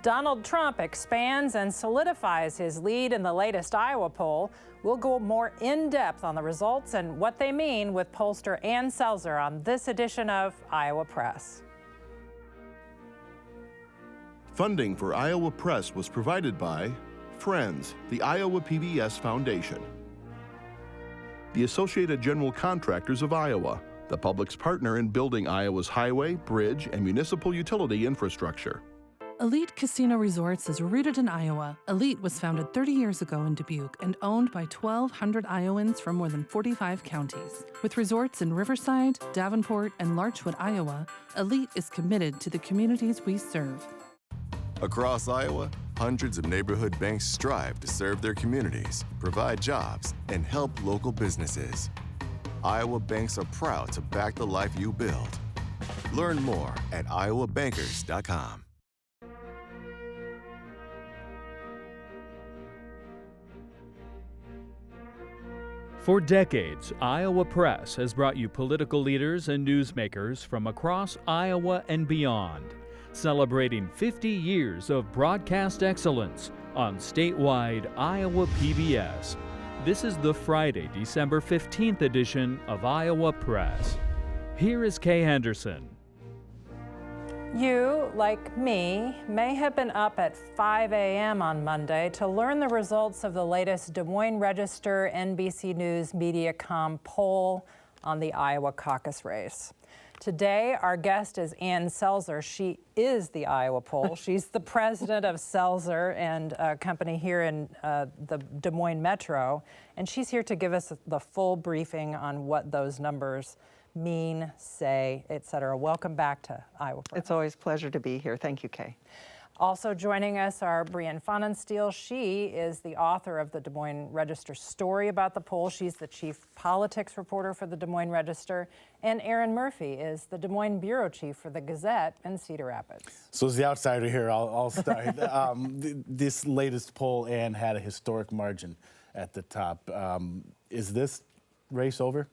Donald Trump expands and solidifies his lead in the latest Iowa poll. We'll go more in depth on the results and what they mean with pollster and Selzer on this edition of Iowa Press. Funding for Iowa Press was provided by Friends, the Iowa PBS Foundation, the Associated General Contractors of Iowa, the public's partner in building Iowa's highway, bridge, and municipal utility infrastructure. Elite Casino Resorts is rooted in Iowa. Elite was founded 30 years ago in Dubuque and owned by 1,200 Iowans from more than 45 counties. With resorts in Riverside, Davenport, and Larchwood, Iowa, Elite is committed to the communities we serve. Across Iowa, hundreds of neighborhood banks strive to serve their communities, provide jobs, and help local businesses. Iowa banks are proud to back the life you build. Learn more at iowabankers.com. For decades, Iowa Press has brought you political leaders and newsmakers from across Iowa and beyond, celebrating 50 years of broadcast excellence on statewide Iowa PBS. This is the Friday, December 15th edition of Iowa Press. Here is Kay Henderson. You, like me, may have been up at 5 a.m. on Monday to learn the results of the latest Des Moines Register, NBC News, Mediacom poll on the Iowa caucus race. Today, our guest is Ann Selzer. She is the Iowa poll. She's the president of Selzer and a company here in the Des Moines Metro, and she's here to give us the full briefing on what those numbers mean, say, etc. Welcome back to Iowa Press. It's always a pleasure to be here. Thank you, Kay. Also joining us are Brianne Pfannenstiel. She is the author of the Des Moines Register story about the poll. She's the chief politics reporter for the Des Moines Register. And Erin Murphy is the Des Moines bureau chief for the Gazette in Cedar Rapids. So as the outsider here, I'll start. This latest poll, Ann, had a historic margin at the top. Is this race over?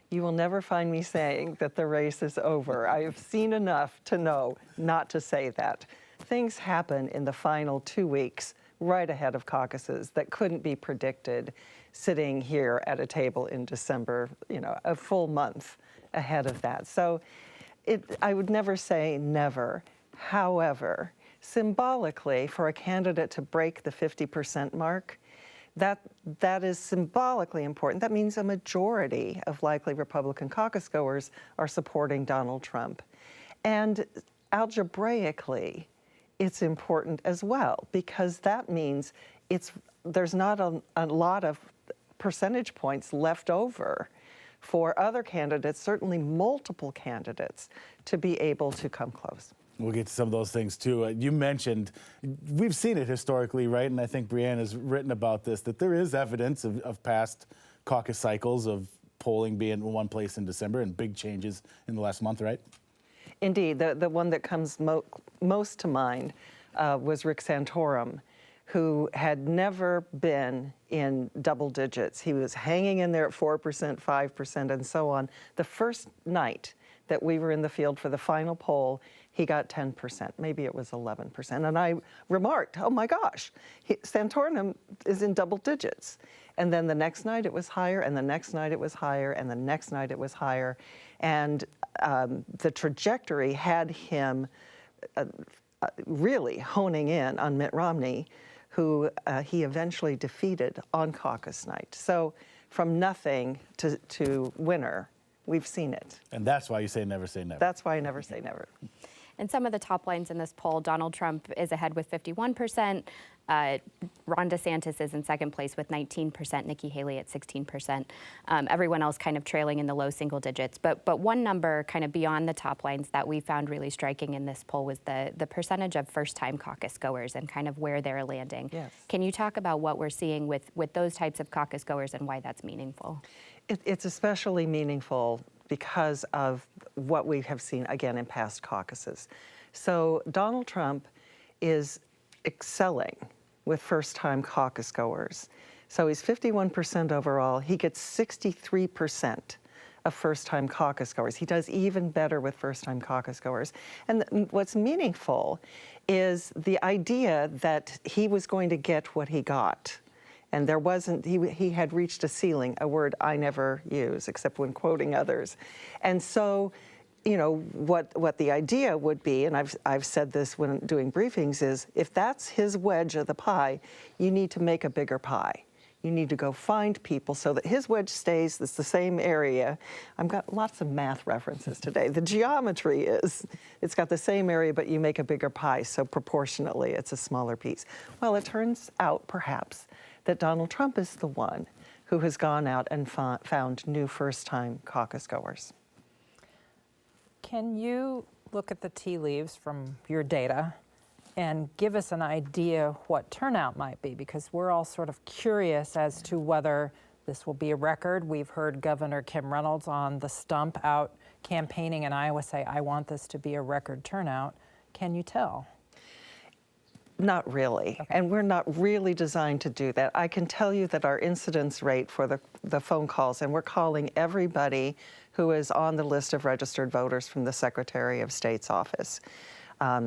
You will never find me saying that the race is over. I have seen enough to know not to say that. Things happen in the final 2 weeks, right ahead of caucuses, that couldn't be predicted sitting here at a table in December, a full month ahead of that. So I would never say never. However, symbolically, for a candidate to break the 50% mark, that is symbolically important. That means a majority of likely Republican caucus goers are supporting Donald Trump. And algebraically, it's important as well, because that means there's not a lot of percentage points left over for other candidates, certainly multiple candidates, to be able to come close. We'll get to some of those things too. You mentioned, we've seen it historically, right? And I think Brianne has written about this, that there is evidence of past caucus cycles of polling being in one place in December and big changes in the last month, right? Indeed. The one that comes most to mind was Rick Santorum, who had never been in double digits. He was hanging in there at 4%, 5%, and so on. The first night that we were in the field for the final poll, he got 10%, maybe it was 11%. And I remarked, oh my gosh, Santorum is in double digits. And then the next night it was higher, and the next night it was higher, and the next night it was higher. And the trajectory had him really honing in on Mitt Romney, who he eventually defeated on caucus night. So from nothing to winner, we've seen it. And that's why you say never say never. That's why I never say never. And some of the top lines in this poll, Donald Trump is ahead with 51%. Ron DeSantis is in second place with 19%, Nikki Haley at 16%. Everyone else kind of trailing in the low single digits. But one number kind of beyond the top lines that we found really striking in this poll was the percentage of first-time caucus goers and kind of where they're landing. Yes. Can you talk about what we're seeing with those types of caucus goers and why that's meaningful? It's especially meaningful because of what we have seen, again, in past caucuses. So Donald Trump is excelling with first-time caucus goers. So he's 51% overall. He gets 63% of first-time caucus goers. He does even better with first-time caucus goers. And what's meaningful is the idea that he was going to get what he got. And there wasn't, he had reached a ceiling, a word I never use except when quoting others. And so, you know, what the idea would be, and I've said this when doing briefings, is if that's his wedge of the pie, you need to make a bigger pie. You need to go find people so that his wedge stays, it's the same area. I've got lots of math references today. The geometry is, it's got the same area, but you make a bigger pie, so proportionately it's a smaller piece. Well, it turns out, perhaps, that Donald Trump is the one who has gone out and found new first-time caucus goers. Can you look at the tea leaves from your data and give us an idea what turnout might be? Because we're all sort of curious as to whether this will be a record. We've heard Governor Kim Reynolds on the stump out campaigning in Iowa say, I want this to be a record turnout. Can you tell? Not really, okay. And we're not really designed to do that. I can tell you that our incidence rate for the phone calls, and we're calling everybody who is on the list of registered voters from the Secretary of State's office.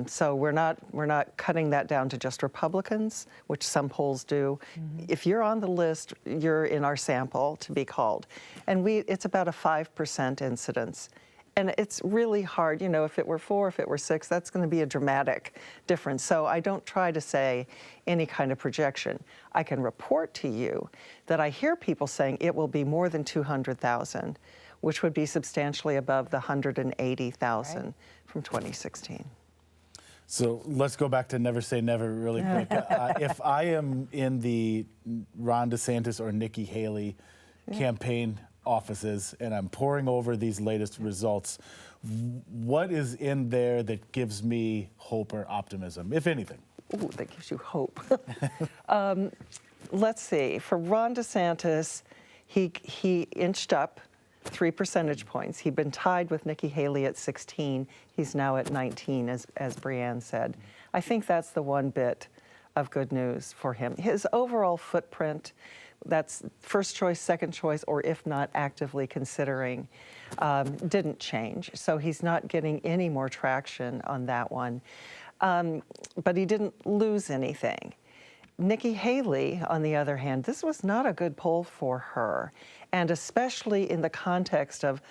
So we're not cutting that down to just Republicans, which some polls do. Mm-hmm. If you're on the list, you're in our sample to be called. And it's about a 5% incidence. And it's really hard, you know, if it were 4, if it were 6, that's going to be a dramatic difference. So I don't try to say any kind of projection. I can report to you that I hear people saying it will be more than 200,000, which would be substantially above the 180,000 from 2016. So let's go back to never say never really quick. If I am in the Ron DeSantis or Nikki Haley campaign offices and I'm poring over these latest results, what is in there that gives me hope or optimism, if anything? Ooh, that gives you hope. Let's see. For Ron DeSantis, he inched up 3 percentage points. He'd been tied with Nikki Haley at 16. He's now at 19, as Brianne said. I think that's the one bit of good news for him. His overall footprint, that's first choice, second choice, or if not actively considering, didn't change. So he's not getting any more traction on that one. But he didn't lose anything. Nikki Haley, on the other hand, this was not a good poll for her. And especially in the context of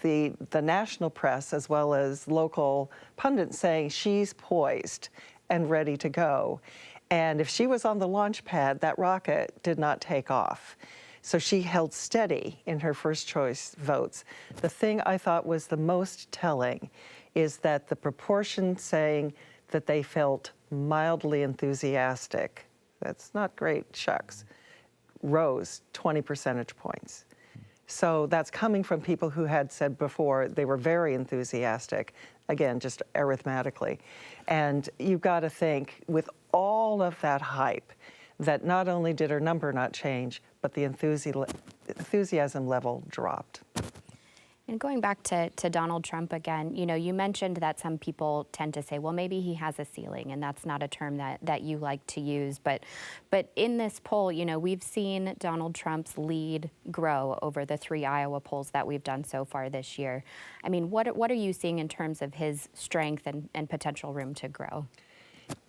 the national press as well as local pundits saying she's poised and ready to go. And if she was on the launch pad, that rocket did not take off. So she held steady in her first choice votes. The thing I thought was the most telling is that the proportion saying that they felt mildly enthusiastic, that's not great, shucks, rose 20 percentage points. So that's coming from people who had said before they were very enthusiastic, again, just arithmetically. And you've got to think, with all of that hype, that not only did her number not change, but the enthusiasm level dropped. And going back to Donald Trump again, you know, you mentioned that some people tend to say, well, maybe he has a ceiling, and that's not a term that you like to use. But in this poll, you know, we've seen Donald Trump's lead grow over the 3 Iowa polls that we've done so far this year. I mean, what are you seeing in terms of his strength and potential room to grow?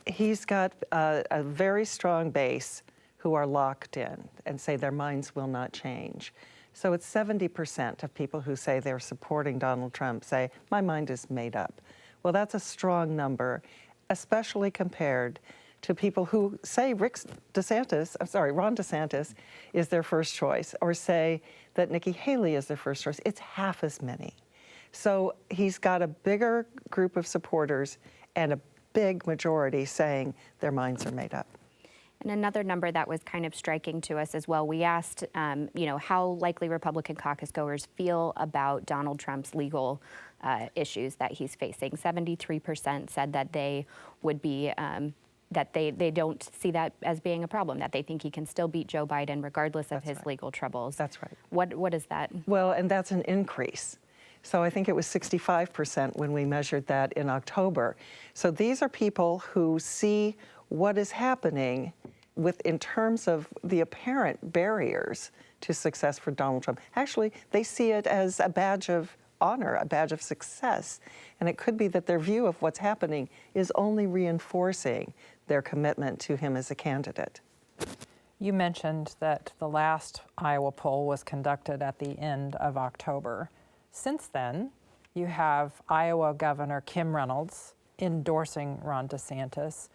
He's got a very strong base who are locked in and say their minds will not change. So it's 70% of people who say they're supporting Donald Trump say, my mind is made up. Well, that's a strong number, especially compared to people who say Ron DeSantis is their first choice, or say that Nikki Haley is their first choice. It's half as many. So he's got a bigger group of supporters and a big majority saying their minds are made up. And another number that was kind of striking to us as well, we asked, you know, how likely Republican caucus goers feel about Donald Trump's legal issues that he's facing. 73% said that they would be, that they don't see that as being a problem, that they think he can still beat Joe Biden regardless of his legal troubles. That's right. What is that? Well, and that's an increase. So I think it was 65% when we measured that in October. So these are people who see what is happening in terms of the apparent barriers to success for Donald Trump. Actually, they see it as a badge of honor, a badge of success. And it could be that their view of what's happening is only reinforcing their commitment to him as a candidate. You mentioned that the last Iowa poll was conducted at the end of October. Since then, you have Iowa Governor Kim Reynolds endorsing Ron DeSantis,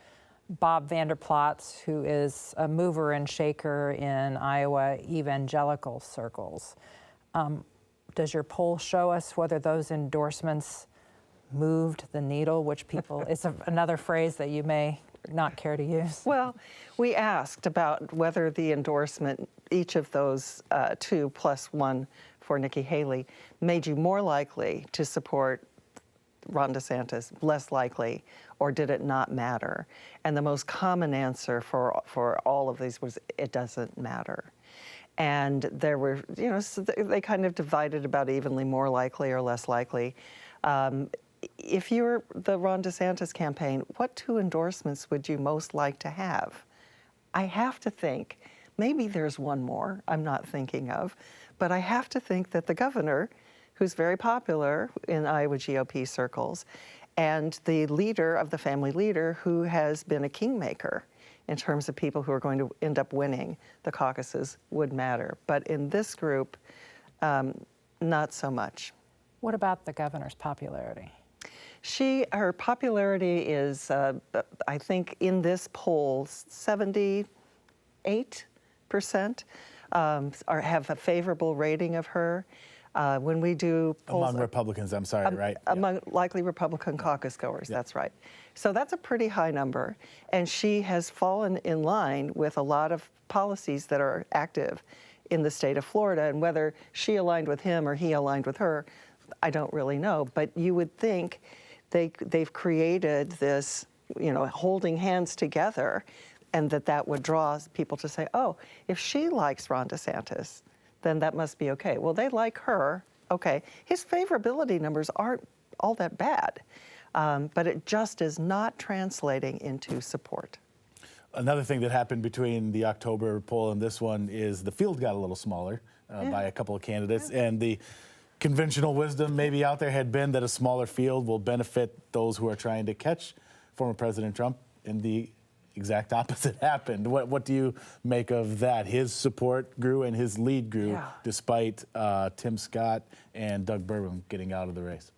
Bob Vander Plaats, who is a mover and shaker in Iowa evangelical circles. Does your poll show us whether those endorsements moved the needle, which people, it's another phrase that you may not care to use? Well, we asked about whether the endorsement, each of those two plus one for Nikki Haley, made you more likely to support Ron DeSantis, less likely, or did it not matter? And the most common answer for all of these was it doesn't matter. And there were, so they kind of divided about evenly, more likely or less likely. If you're the Ron DeSantis campaign, what two endorsements would you most like to have? I have to think, maybe there's one more I'm not thinking of, but I have to think that the governor, who's very popular in Iowa GOP circles, and the leader of the family leader who has been a kingmaker in terms of people who are going to end up winning the caucuses would matter. But in this group, not so much. What about the governor's popularity? Her popularity is, I think, in this poll, 78% have a favorable rating of her. When we do polls among Republicans, I'm sorry, right? Among likely Republican caucus goers, that's right. So that's a pretty high number, and she has fallen in line with a lot of policies that are active in the state of Florida, and whether she aligned with him or he aligned with her, I don't really know, but you would think they've created this, holding hands together, and that would draw people to say, oh, if she likes Ron DeSantis, then that must be okay. Well, they like her, okay. His favorability numbers aren't all that bad, but it just is not translating into support. Another thing that happened between the October poll and this one is the field got a little smaller by a couple of candidates, and the conventional wisdom maybe out there had been that a smaller field will benefit those who are trying to catch former President Trump, and the exact opposite happened. What do you make of that? His support grew and his lead grew despite Tim Scott and Doug Burgum getting out of the race.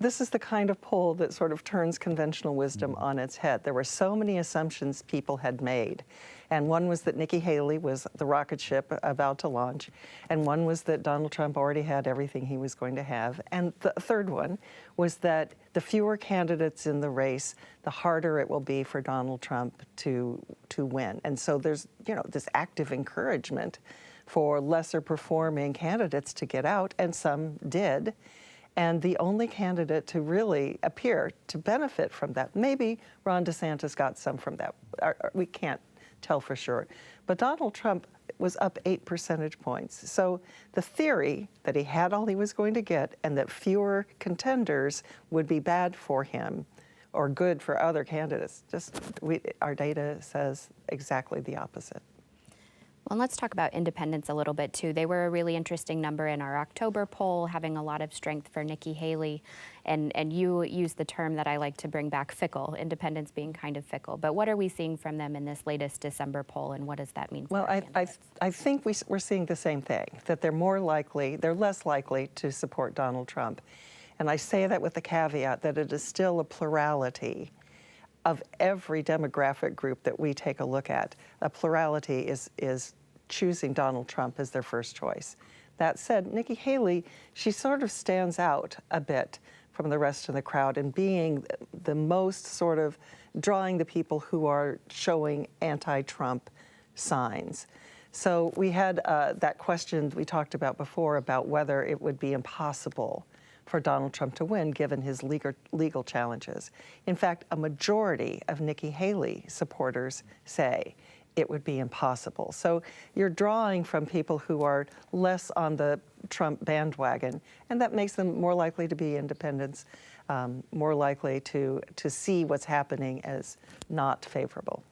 This is the kind of poll that sort of turns conventional wisdom on its head. There were so many assumptions people had made. And one was that Nikki Haley was the rocket ship about to launch. And one was that Donald Trump already had everything he was going to have. And the third one was that the fewer candidates in the race, the harder it will be for Donald Trump to win. And so there's, this active encouragement for lesser performing candidates to get out, and some did. And the only candidate to really appear to benefit from that, maybe Ron DeSantis got some from that. We can't tell for sure. But Donald Trump was up 8 percentage points. So the theory that he had all he was going to get and that fewer contenders would be bad for him or good for other candidates, our data says exactly the opposite. Well, and let's talk about independents a little bit, too. They were a really interesting number in our October poll, having a lot of strength for Nikki Haley. And you used the term that I like to bring back, fickle, independents being kind of fickle. But what are we seeing from them in this latest December poll, and what does that mean for our candidates? I think we're seeing the same thing, that they're less likely to support Donald Trump. And I say that with the caveat that it is still a plurality of every demographic group that we take a look at. A plurality is choosing Donald Trump as their first choice. That said, Nikki Haley, she sort of stands out a bit from the rest of the crowd in being the most sort of drawing the people who are showing anti-Trump signs. So we had that question we talked about before about whether it would be impossible for Donald Trump to win given his legal challenges. In fact, a majority of Nikki Haley supporters say it would be impossible. So you're drawing from people who are less on the Trump bandwagon, and that makes them more likely to be independents, more likely to see what's happening as not favorable.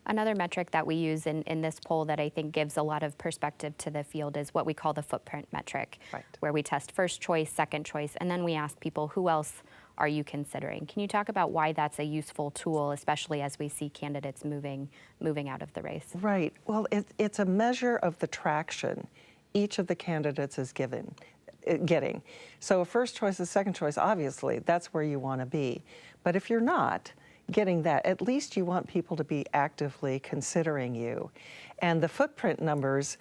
Another metric that we use in this poll that I think gives a lot of perspective to the field is what we call the footprint metric, where we test first choice, second choice, and then we ask people, who else are you considering? Can you talk about why that's a useful tool, especially as we see candidates moving out of the race? Right. Well, it's a measure of the traction each of the candidates is getting. So a first choice, a second choice, obviously, that's where you want to be. But if you're not getting that, at least you want people to be actively considering you. And the footprint numbers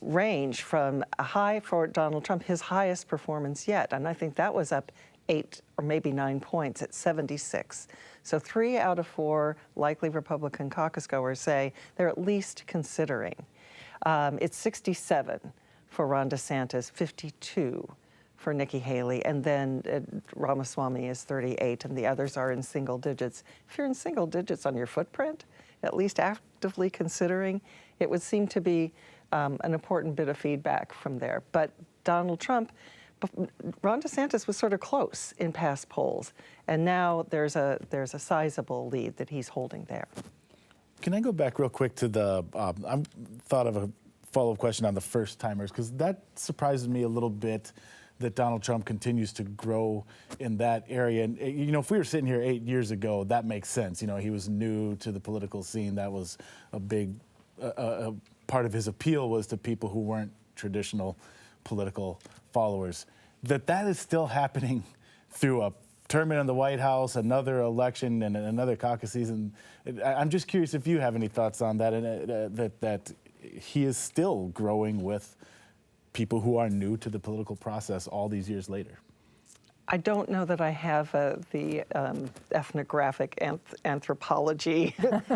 range from a high for Donald Trump, his highest performance yet, and I think that was up 8 or maybe 9 points at 76. So 3 out of 4 likely Republican caucus goers say they're at least considering. It's 67 for Ron DeSantis, 52 for Nikki Haley, and then Ramaswamy is 38, and the others are in single digits. If you're in single digits on your footprint, at least actively considering, it would seem to be an important bit of feedback from there. But Donald Trump, Ron DeSantis was sort of close in past polls, and now there's a sizable lead that he's holding there. Can I go back real quick to the, I thought of a follow-up question on the first-timers, because that surprises me a little bit that Donald Trump continues to grow in that area. And, you know, if we were sitting here 8 years ago, that makes sense. You know, he was new to the political scene. That was a big part of his appeal, was to people who weren't traditional political followers. That is still happening through a term in the White House, another election, and another caucus season. I'm just curious if you have any thoughts on that, and that he is still growing with people who are new to the political process all these years later. I don't know that I have the ethnographic anthropology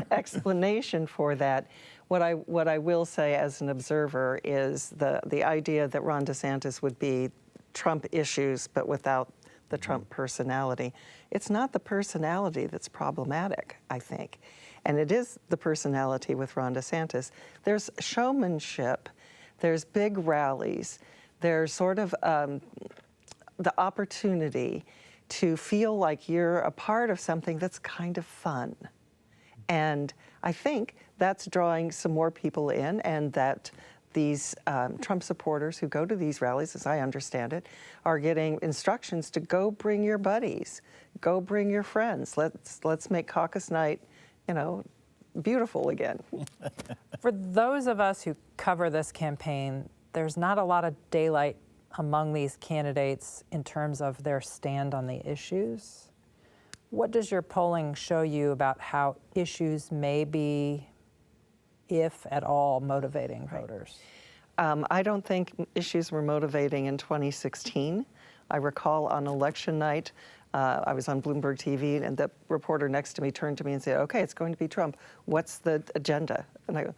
explanation for that. What I will say as an observer is the idea that Ron DeSantis would be Trump issues but without the Trump personality. It's not the personality that's problematic, I think. And it is the personality with Ron DeSantis. There's showmanship, there's big rallies, there's sort of the opportunity to feel like you're a part of something that's kind of fun. And I think that's drawing some more people in, and that these Trump supporters who go to these rallies, as I understand it, are getting instructions to go bring your buddies, go bring your friends. Let's make caucus night, you know, beautiful again. For those of us who cover this campaign, there's not a lot of daylight among these candidates in terms of their stand on the issues. What does your polling show you about how issues may be, if at all, motivating voters? I don't think issues were motivating in 2016. I recall on election night, I was on Bloomberg TV, and the reporter next to me turned to me and said, "Okay, it's going to be Trump. What's the agenda?" And I go,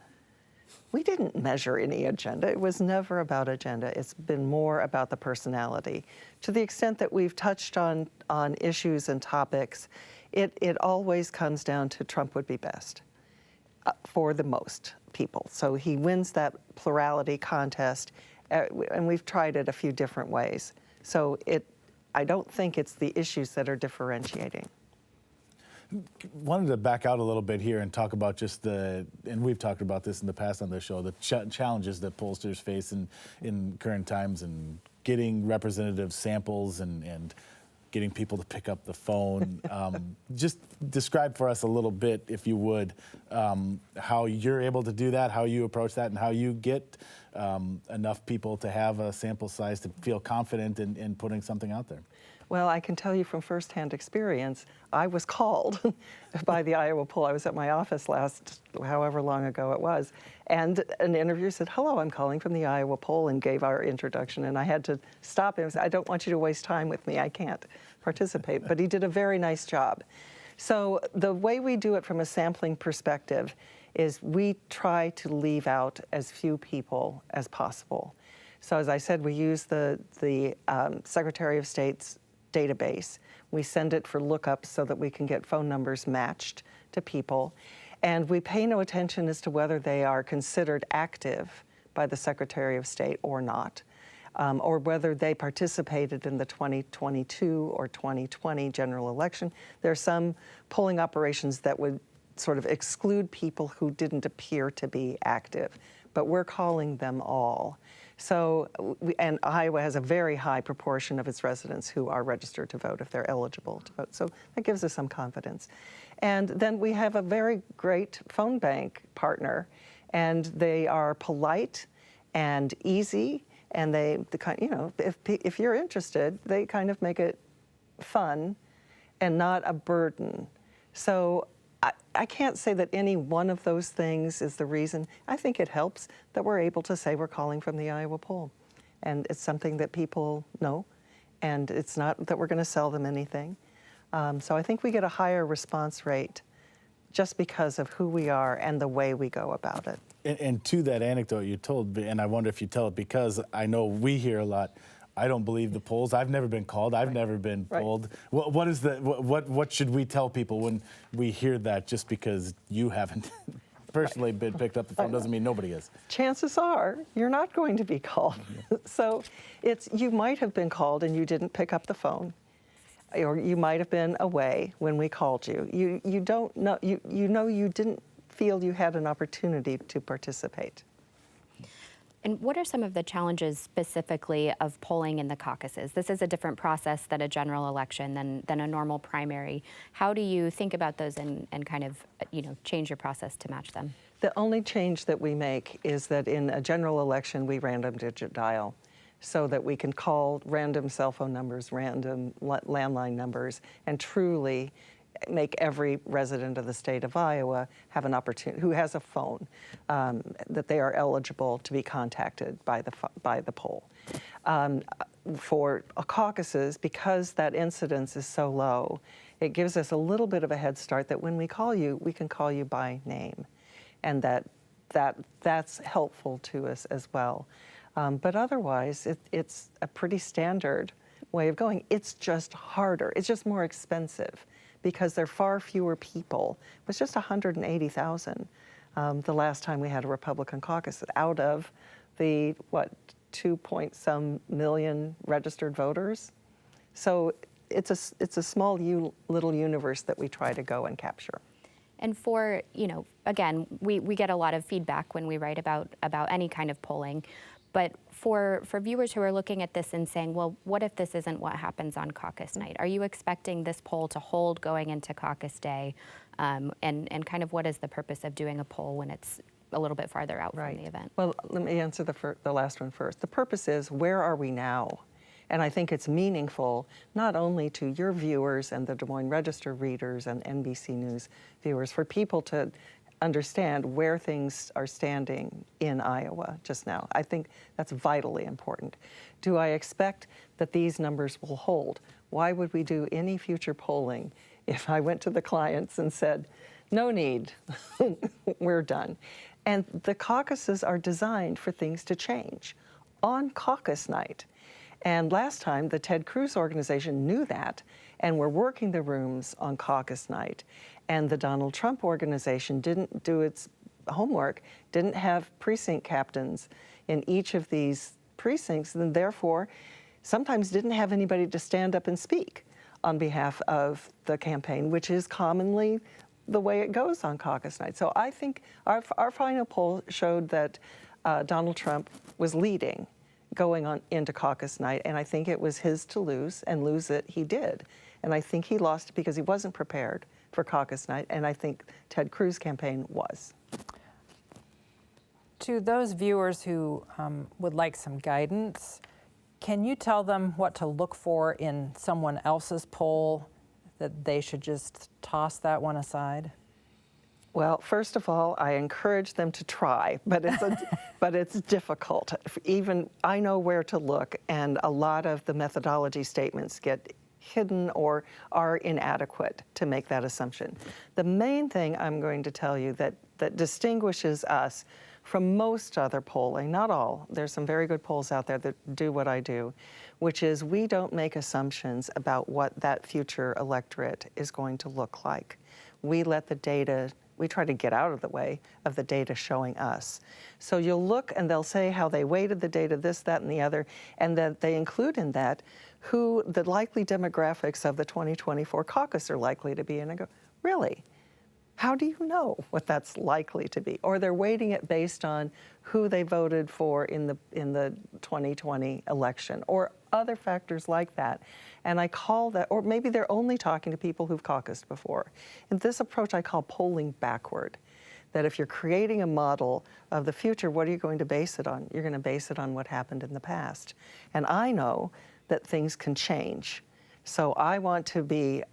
we didn't measure any agenda. It was never about agenda. It's been more about the personality. To the extent that we've touched on issues and topics, it always comes down to Trump would be best for the most people. So he wins that plurality contest, and we've tried it a few different ways. So I don't think it's the issues that are differentiating. Wanted to back out a little bit here and talk about just and we've talked about this in the past on this show, the challenges that pollsters face in current times, and getting representative samples and getting people to pick up the phone. Just describe for us a little bit, if you would, how you're able to do that, how you approach that, and how you get enough people to have a sample size to feel confident in putting something out there. Well, I can tell you from firsthand experience, I was called by the Iowa Poll. I was at my office however long ago it was, and an interviewer said, "Hello, I'm calling from the Iowa Poll," and gave our introduction, and I had to stop him and say, "I don't want you to waste time with me. I can't participate." But he did a very nice job. So the way we do it from a sampling perspective is we try to leave out as few people as possible. So as I said, we use the Secretary of State's database. We send it for lookups so that we can get phone numbers matched to people. And we pay no attention as to whether they are considered active by the Secretary of State or not, or whether they participated in the 2022 or 2020 general election. There are some polling operations that would sort of exclude people who didn't appear to be active, but we're calling them all. So, and Iowa has a very high proportion of its residents who are registered to vote if they're eligible to vote. So that gives us some confidence. And then we have a very great phone bank partner, and they are polite and easy, and if you're interested, they kind of make it fun and not a burden. So I can't say that any one of those things is the reason. I think it helps that we're able to say we're calling from the Iowa poll. And it's something that people know, and it's not that we're going to sell them anything. So I think we get a higher response rate just because of who we are and the way we go about it. And to that anecdote you told, and I wonder if you tell it because I know we hear a lot, I don't believe the polls. I've never been called. I've never been polled. What should we tell people when we hear that? Just because you haven't personally been picked up the phone doesn't mean nobody is. Chances are you're not going to be called. So you might have been called and you didn't pick up the phone, or you might have been away when we called you. You don't know. You didn't feel you had an opportunity to participate. And what are some of the challenges specifically of polling in the caucuses? This is a different process than a general election, than a normal primary. How do you think about those and kind of change your process to match them? The only change that we make is that in a general election we random digit dial, so that we can call random cell phone numbers, random landline numbers, and truly make every resident of the state of Iowa have an opportunity, who has a phone, that they are eligible to be contacted by the poll. For caucuses, because that incidence is so low, it gives us a little bit of a head start that when we call you, we can call you by name, and that's helpful to us as well. But otherwise, it's a pretty standard way of going. It's just harder. It's just more expensive, because there are far fewer people. It was just 180,000 the last time we had a Republican caucus out of the, 2-point-some million registered voters. So it's a small little universe that we try to go and capture. And for, again, we get a lot of feedback when we write about any kind of polling. But for viewers who are looking at this and saying, well, what if this isn't what happens on caucus night? Are you expecting this poll to hold going into caucus day? And kind of what is the purpose of doing a poll when it's a little bit farther out from the event? Well, let me answer the last one first. The purpose is, where are we now? And I think it's meaningful not only to your viewers and the Des Moines Register readers and NBC News viewers, for people to understand where things are standing in Iowa just now. I think that's vitally important. Do I expect that these numbers will hold? Why would we do any future polling if I went to the clients and said, no need, we're done? And the caucuses are designed for things to change on caucus night. And last time, the Ted Cruz organization knew that and were working the rooms on caucus night. And the Donald Trump organization didn't do its homework, didn't have precinct captains in each of these precincts, and therefore sometimes didn't have anybody to stand up and speak on behalf of the campaign, which is commonly the way it goes on caucus night. So I think our final poll showed that Donald Trump was leading going on into caucus night, and I think it was his to lose, and lose it he did. And I think he lost because he wasn't prepared for caucus night, and I think Ted Cruz campaign was. To those viewers who would like some guidance, can you tell them what to look for in someone else's poll, that they should just toss that one aside? Well, first of all, I encourage them to try, but it's difficult. Even I know where to look, and a lot of the methodology statements get hidden or are inadequate to make that assumption. The main thing I'm going to tell you that distinguishes us from most other polling, not all, there's some very good polls out there that do what I do, which is we don't make assumptions about what that future electorate is going to look like. We let the data, we try to get out of the way of the data showing us. So you'll look and they'll say how they weighted the data, this, that, and the other, and that they include in that who the likely demographics of the 2024 caucus are likely to be. And I go, really? How do you know what that's likely to be? Or they're weighting it based on who they voted for in the 2020 election, or other factors like that. And I call that, or maybe they're only talking to people who've caucused before. And this approach I call polling backward. That if you're creating a model of the future, what are you going to base it on? You're going to base it on what happened in the past. And I know that things can change. So I want to be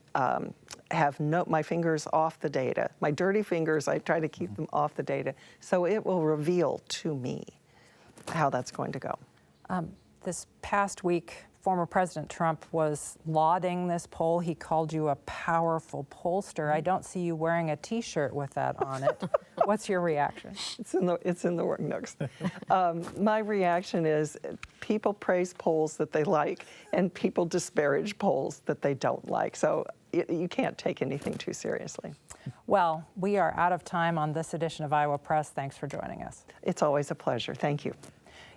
have my fingers off the data. My dirty fingers, I try to keep them off the data, so it will reveal to me how that's going to go. This past week, former President Trump was lauding this poll. He called you a powerful pollster. I don't see you wearing a T-shirt with that on it. What's your reaction? It's in the work notes. My reaction is people praise polls that they like, and people disparage polls that they don't like. So you can't take anything too seriously. Well, we are out of time on this edition of Iowa Press. Thanks for joining us. It's always a pleasure. Thank you.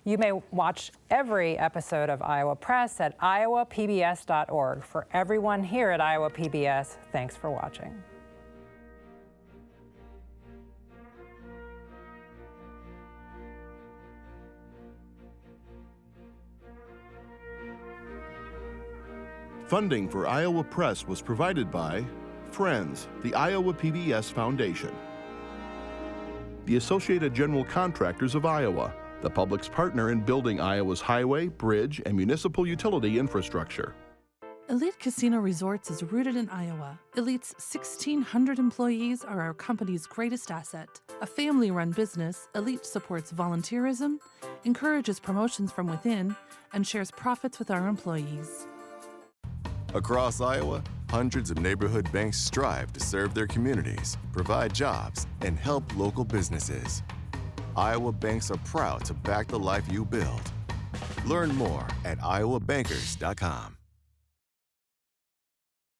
You may watch every episode of Iowa Press at iowapbs.org. For everyone here at Iowa PBS, thanks for watching. Funding for Iowa Press was provided by Friends, the Iowa PBS Foundation, the Associated General Contractors of Iowa, the public's partner in building Iowa's highway, bridge, and municipal utility infrastructure. Elite Casino Resorts is rooted in Iowa. Elite's 1,600 employees are our company's greatest asset. A family-run business, Elite supports volunteerism, encourages promotions from within, and shares profits with our employees. Across Iowa, hundreds of neighborhood banks strive to serve their communities, provide jobs, and help local businesses. Iowa banks are proud to back the life you build. Learn more at iowabankers.com.